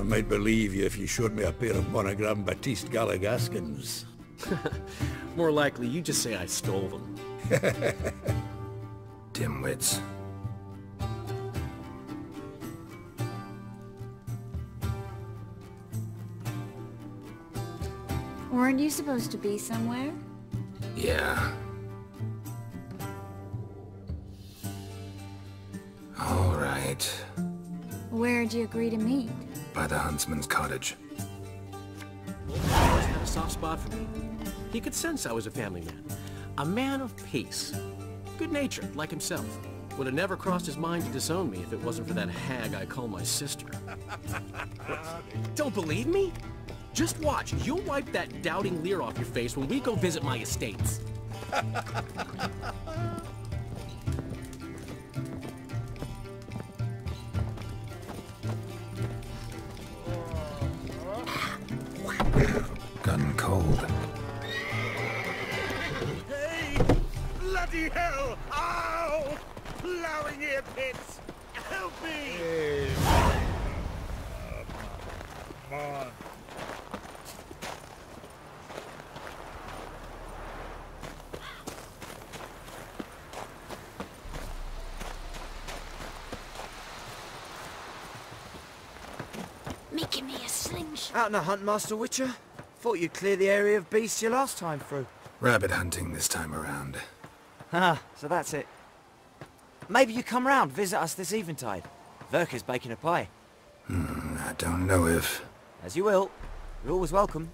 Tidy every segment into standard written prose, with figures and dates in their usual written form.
might believe you if you showed me a pair of monogram Batiste Galligaskins. More likely, you just say I stole them. Dimwits. Weren't you supposed to be somewhere? Yeah. All right. Where'd you agree to meet? By the huntsman's cottage. He always had a soft spot for me. He could sense I was a family man. A man of peace. Good-natured, like himself. Would have never crossed his mind to disown me if it wasn't for that hag I call my sister. Don't believe me? Just watch. You'll wipe that doubting leer off your face when we go visit my estates. Gun cold. Hey! Bloody hell! Ow! Plowing ear pits! Help me! Hey. Come on. Making me a slingshot. Out on a hunt, Master Witcher? Thought you'd clear the area of beasts your last time through. Rabbit hunting this time around. Ah, so that's it. Maybe you come round, visit us this eventide. Verka's baking a pie. I don't know if... As you will. You're always welcome.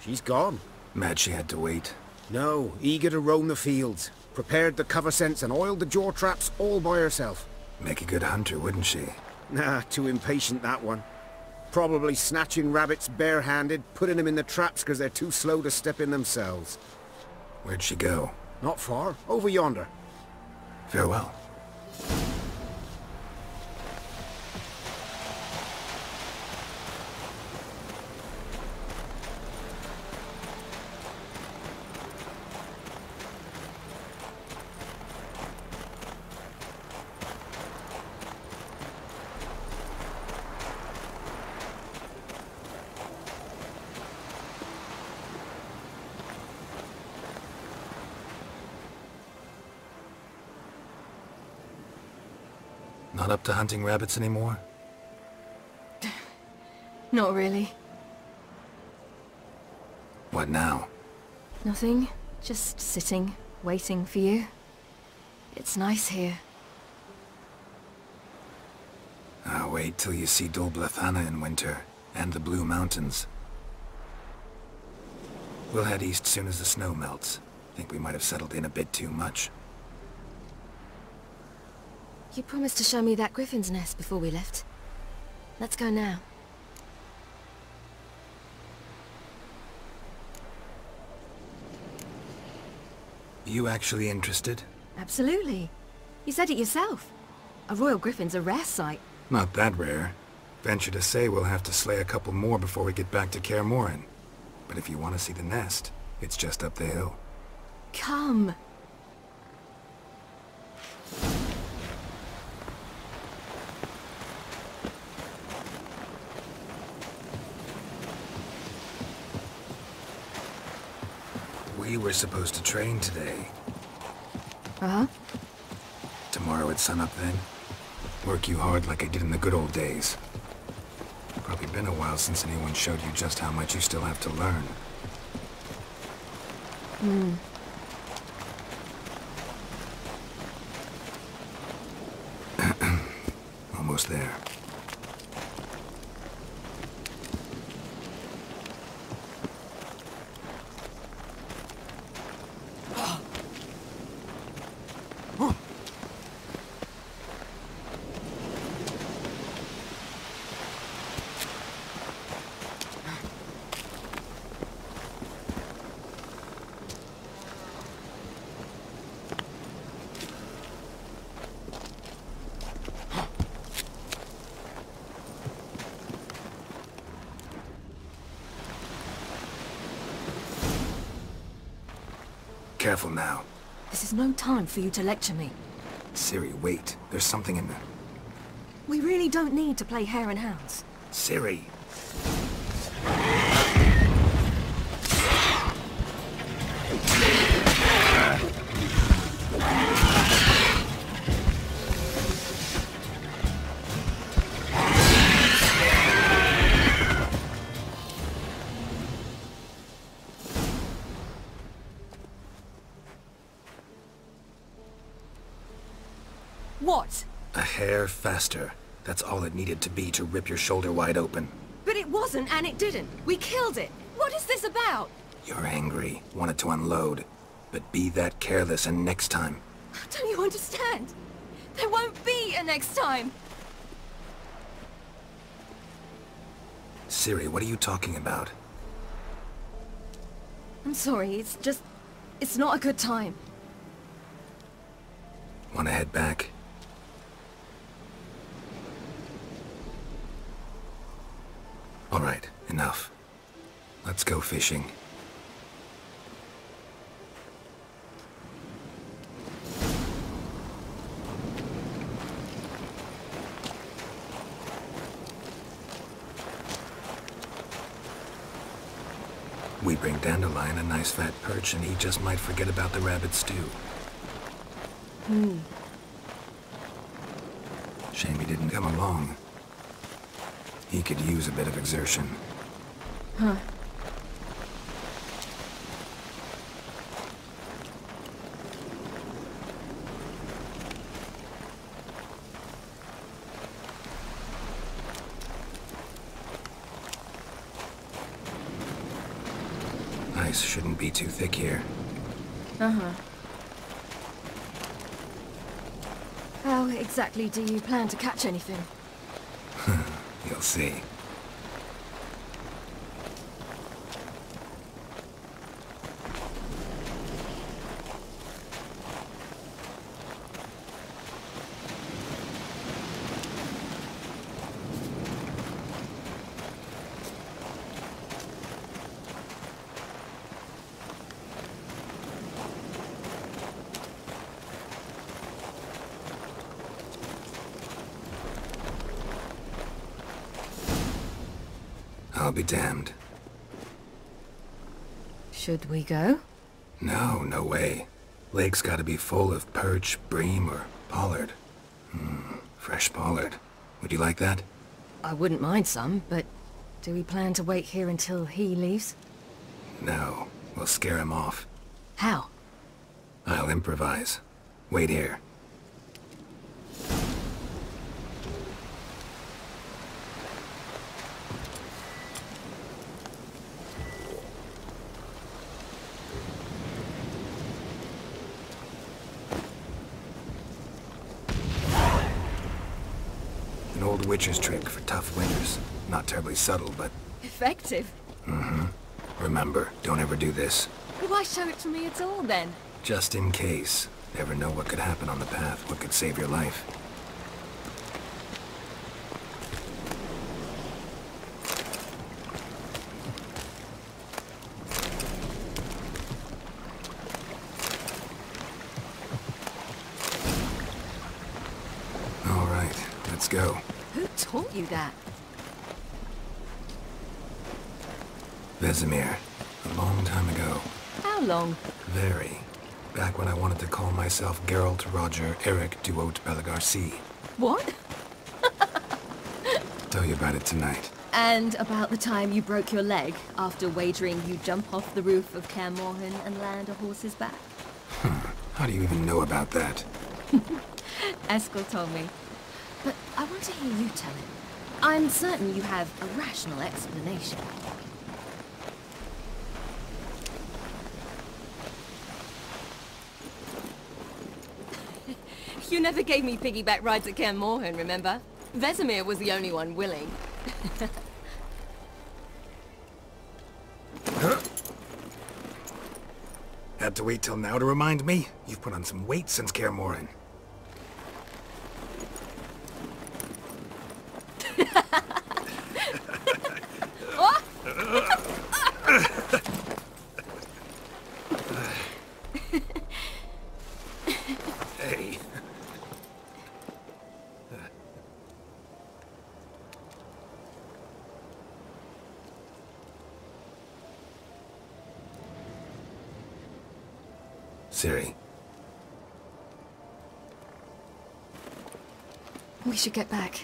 She's gone. Mad she had to wait. No, eager to roam the fields. Prepared the cover scents and oiled the jaw traps all by herself. Make a good hunter, wouldn't she? Nah, too impatient, that one. Probably snatching rabbits barehanded, putting them in the traps because they're too slow to step in themselves. Where'd she go? Not far. Over yonder. Farewell. Not up to hunting rabbits anymore? Not really. What now? Nothing. Just sitting, waiting for you. It's nice here. I'll wait till you see Dol Blathanna in winter, and the Blue Mountains. We'll head east soon as the snow melts. Think we might have settled in a bit too much. You promised to show me that griffin's nest before we left. Let's go now. You actually interested? Absolutely. You said it yourself. A royal griffin's a rare sight. Not that rare. Venture to say we'll have to slay a couple more before we get back to Kaer Morhen. But if you want to see the nest, it's just up the hill. Come. We were supposed to train today. Uh-huh. Tomorrow at sunup then? Work you hard like I did in the good old days. Probably been a while since anyone showed you just how much you still have to learn. Almost there. careful now. This is no time for you to lecture me. Ciri, wait. There's something in there. We really don't need to play hare and hounds. Ciri! What? A hair faster. That's all it needed to be to rip your shoulder wide open. But it wasn't, and it didn't. We killed it. What is this about? You're angry, wanted to unload. But be that careless and next time. Don't you understand? There won't be a next time. Ciri, what are you talking about? I'm sorry, it's not a good time. Wanna head back? All right, enough. Let's go fishing. We bring Dandelion a nice fat perch and he just might forget about the rabbit stew. Shame he didn't come along. He could use a bit of exertion. Huh. Ice shouldn't be too thick here. Uh-huh. How exactly do you plan to catch anything? You'll see. I'll be damned. Should we go? No, no way. Lake's gotta be full of perch, bream, or pollard. Fresh pollard. Would you like that? I wouldn't mind some, but do we plan to wait here until he leaves? No, we'll scare him off. How? I'll improvise. Wait here. An old witcher's trick for tough winters. Not terribly subtle, but... Effective? Remember, don't ever do this. Why show it to me at all, then? Just in case. Never know what could happen on the path, what could save your life. All right, let's go. Who taught you that? Vesemir. A long time ago. How long? Very. Back when I wanted to call myself Geralt Roger Eric Duote Bellegarcie. What? Tell you about it tonight. And about the time you broke your leg after wagering you jump off the roof of Kaer Morhen and land a horse's back? How do you even know about that? Eskel told me. But I want to hear you tell it. I'm certain you have a rational explanation. You never gave me piggyback rides at Kaer Morhen, remember? Vesemir was the only one willing. Had to wait till now to remind me? You've put on some weight since Kaer Morhen. Ciri. We should get back.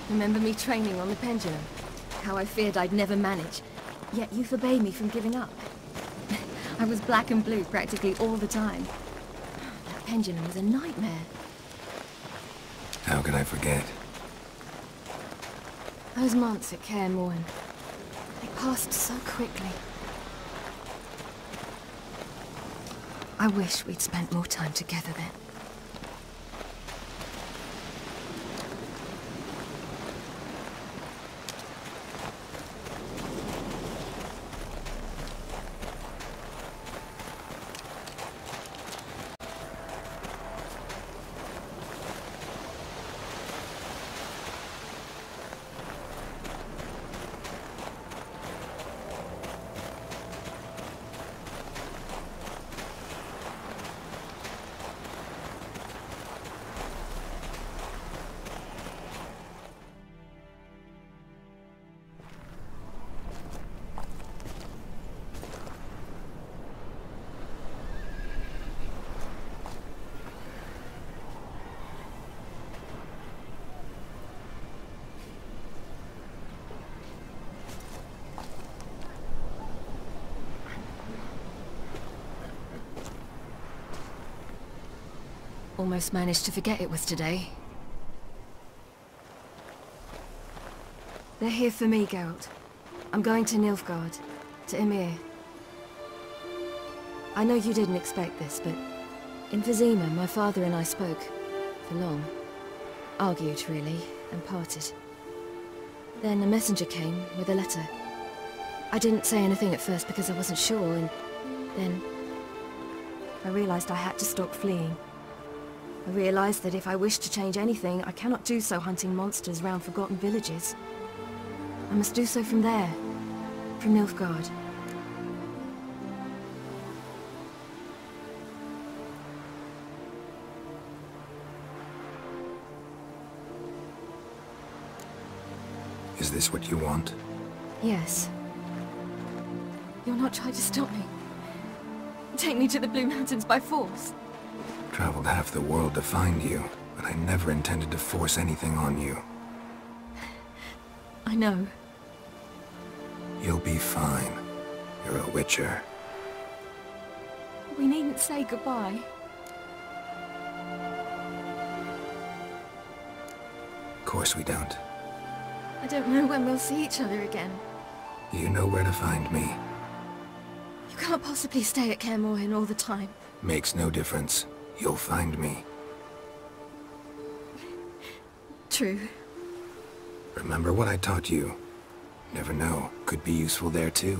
Remember me training on the pendulum? How I feared I'd never manage. Yet you forbade me from giving up. I was black and blue practically all the time. That pendulum was a nightmare. How could I forget? Those months at Kaer Morhen, they passed so quickly. I wish we'd spent more time together then. Almost managed to forget it was today. They're here for me, Geralt. I'm going to Nilfgaard, to Ymir. I know you didn't expect this, but in Vizima, my father and I spoke for long. Argued, really, and parted. Then a messenger came with a letter. I didn't say anything at first because I wasn't sure, and then I realized I had to stop fleeing. I realized that if I wish to change anything, I cannot do so hunting monsters round forgotten villages. I must do so from there, from Nilfgaard. Is this what you want? Yes. You're not trying to stop me. Take me to the Blue Mountains by force. Traveled half the world to find you, but I never intended to force anything on you. I know. You'll be fine. You're a Witcher. We needn't say goodbye. Of course we don't. I don't know when we'll see each other again. You know where to find me. You can't possibly stay at Kaer Morhen all the time. Makes no difference. You'll find me. True. Remember what I taught you. Never know, could be useful there too.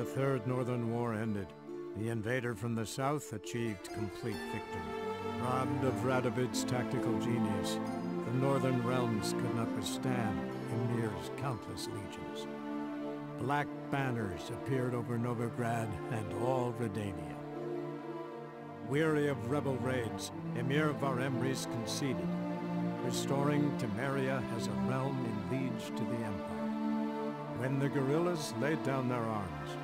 The Third Northern War ended. The invader from the south achieved complete victory. Robbed of Radovid's tactical genius, the northern realms could not withstand Ymir's countless legions. Black banners appeared over Novigrad and all Redania. Weary of rebel raids, Ymir Varemris conceded, restoring Temeria as a realm in liege to the Empire. When the guerrillas laid down their arms,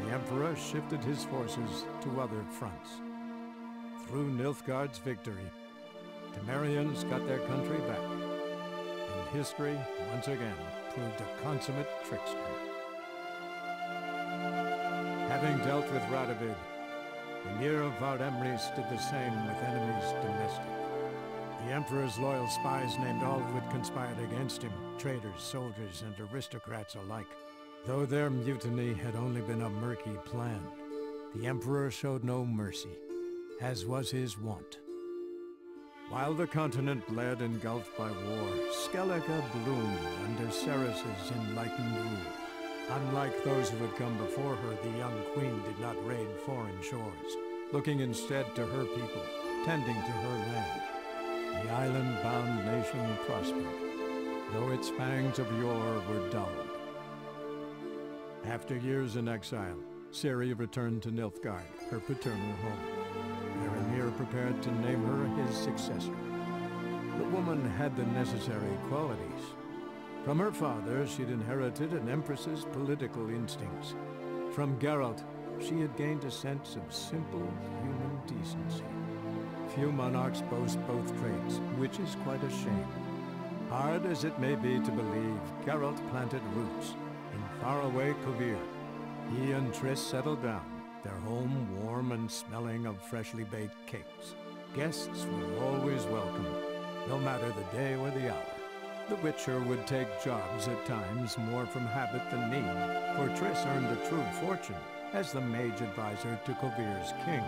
the Emperor shifted his forces to other fronts. Through Nilfgaard's victory, Temerians got their country back, and history once again proved a consummate trickster. Having dealt with Radovid, Ymir of Varemris did the same with enemies domestic. The Emperor's loyal spies named all who had conspired against him, traitors, soldiers, and aristocrats alike. Though their mutiny had only been a murky plan, the Emperor showed no mercy, as was his wont. While the continent bled engulfed by war, Skellige bloomed under Ceres's enlightened rule. Unlike those who had come before her, the young queen did not raid foreign shores, looking instead to her people, tending to her land. The island-bound nation prospered, though its fangs of yore were dulled. After years in exile, Ciri returned to Nilfgaard, her paternal home, where Ymir prepared to name her his successor. The woman had the necessary qualities. From her father, she'd inherited an empress's political instincts. From Geralt, she had gained a sense of simple human decency. Few monarchs boast both traits, which is quite a shame. Hard as it may be to believe, Geralt planted roots in faraway Kovir. He and Triss settled down, their home warm and smelling of freshly baked cakes. Guests were always welcome, no matter the day or the hour. The Witcher would take jobs at times more from habit than need, for Triss earned a true fortune as the mage advisor to Kovir's king.